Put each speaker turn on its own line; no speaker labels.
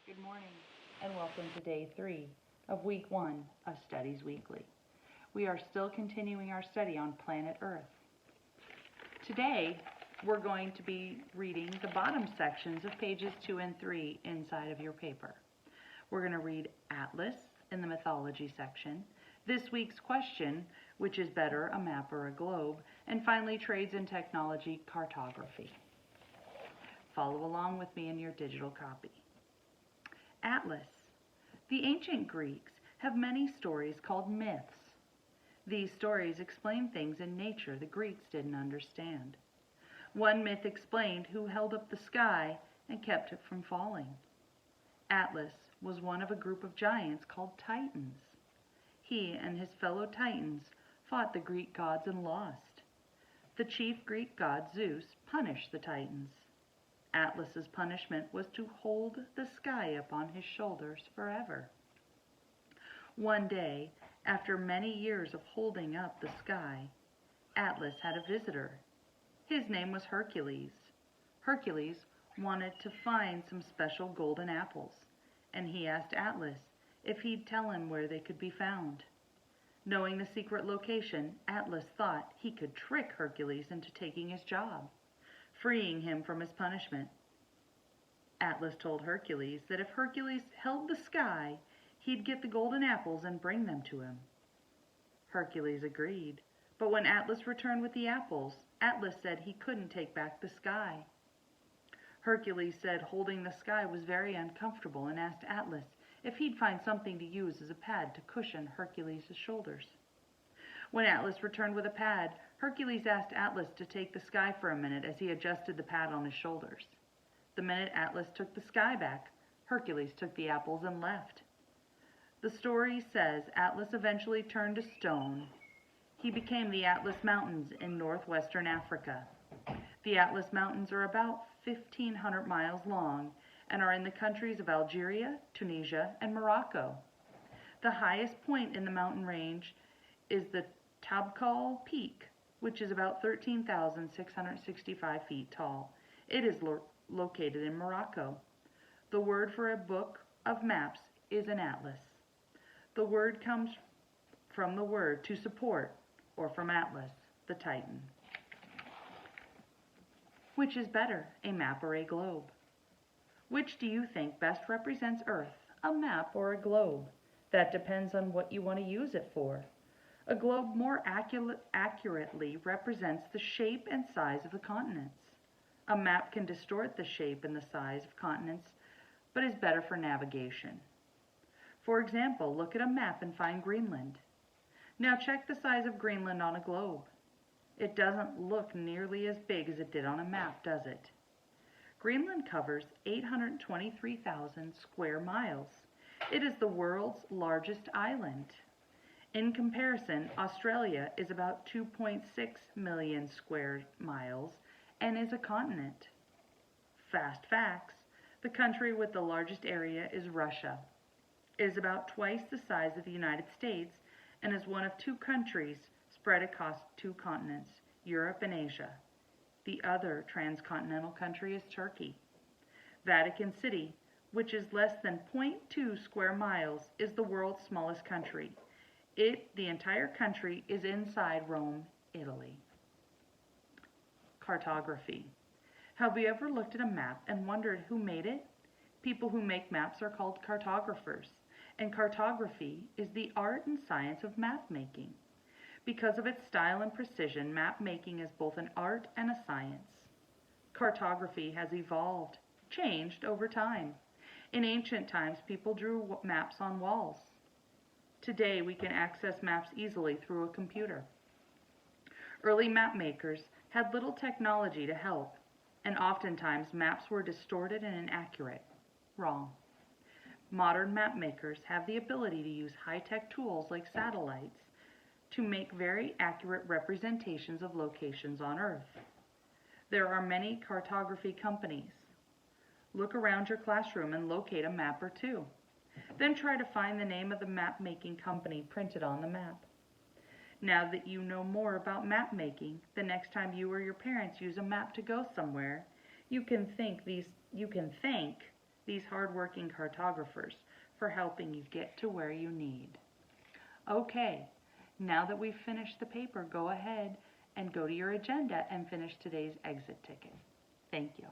Good morning and welcome to day 3 of week 1 of Studies Weekly. We are still continuing our study on planet Earth. Today we're going to be reading the bottom sections of pages 2 and 3 inside of your paper. We're going to read Atlas in the mythology section, this week's question, which is better, a map or a globe, and finally trades and technology, cartography. Follow along with me in your digital copy. Atlas. The ancient Greeks have many stories called myths. These stories explain things in nature the Greeks didn't understand. One myth explained who held up the sky and kept it from falling. Atlas was one of a group of giants called Titans. He and his fellow Titans fought the Greek gods and lost. The chief Greek god Zeus punished the Titans. Atlas's punishment was to hold the sky upon his shoulders forever. One day, after many years of holding up the sky, Atlas had a visitor. His name was Hercules. Hercules wanted to find some special golden apples, and he asked Atlas if he'd tell him where they could be found. Knowing the secret location, Atlas thought he could trick Hercules into taking his job, freeing him from his punishment. Atlas told Hercules that if Hercules held the sky, he'd get the golden apples and bring them to him. Hercules agreed, but when Atlas returned with the apples, Atlas said he couldn't take back the sky. Hercules said holding the sky was very uncomfortable and asked Atlas if he'd find something to use as a pad to cushion Hercules' shoulders. When Atlas returned with a pad, Hercules asked Atlas to take the sky for a minute as he adjusted the pad on his shoulders. The minute Atlas took the sky back, Hercules took the apples and left. The story says Atlas eventually turned to stone. He became the Atlas Mountains in northwestern Africa. The Atlas Mountains are about 1,500 miles long and are in the countries of Algeria, Tunisia, and Morocco. The highest point in the mountain range is the Tabqal Peak, which is about 13,665 feet tall. It is located in Morocco. The word for a book of maps is an atlas. The word comes from the word to support, or from Atlas, the Titan. Which is better, a map or a globe? Which do you think best represents Earth, a map or a globe? That depends on what you want to use it for. A globe more accurately represents the shape and size of the continents. A map can distort the shape and the size of continents, but is better for navigation. For example, look at a map and find Greenland. Now check the size of Greenland on a globe. It doesn't look nearly as big as it did on a map, does it? Greenland covers 823,000 square miles. It is the world's largest island. In comparison, Australia is about 2.6 million square miles and is a continent. Fast facts: the country with the largest area is Russia. It is about twice the size of the United States and is one of two countries spread across two continents, Europe and Asia. The other transcontinental country is Turkey. Vatican City, which is less than 0.2 square miles, is the world's smallest country. The entire country is inside Rome, Italy. Cartography. Have you ever looked at a map and wondered who made it? People who make maps are called cartographers, and cartography is the art and science of map making. Because of its style and precision, map making is both an art and a science. Cartography has evolved, changed over time. In ancient times, people drew maps on walls. Today, we can access maps easily through a computer. Early map makers had little technology to help, and oftentimes maps were distorted and inaccurate. Wrong. Modern map makers have the ability to use high-tech tools like satellites to make very accurate representations of locations on Earth. There are many cartography companies. Look around your classroom and locate a map or two. Then try to find the name of the map-making company printed on the map. Now that you know more about map making, the next time you or your parents use a map to go somewhere, you can thank these these hardworking cartographers for helping you get to where you need. Okay, now that we've finished the paper, go ahead and go to your agenda and finish today's exit ticket. Thank you.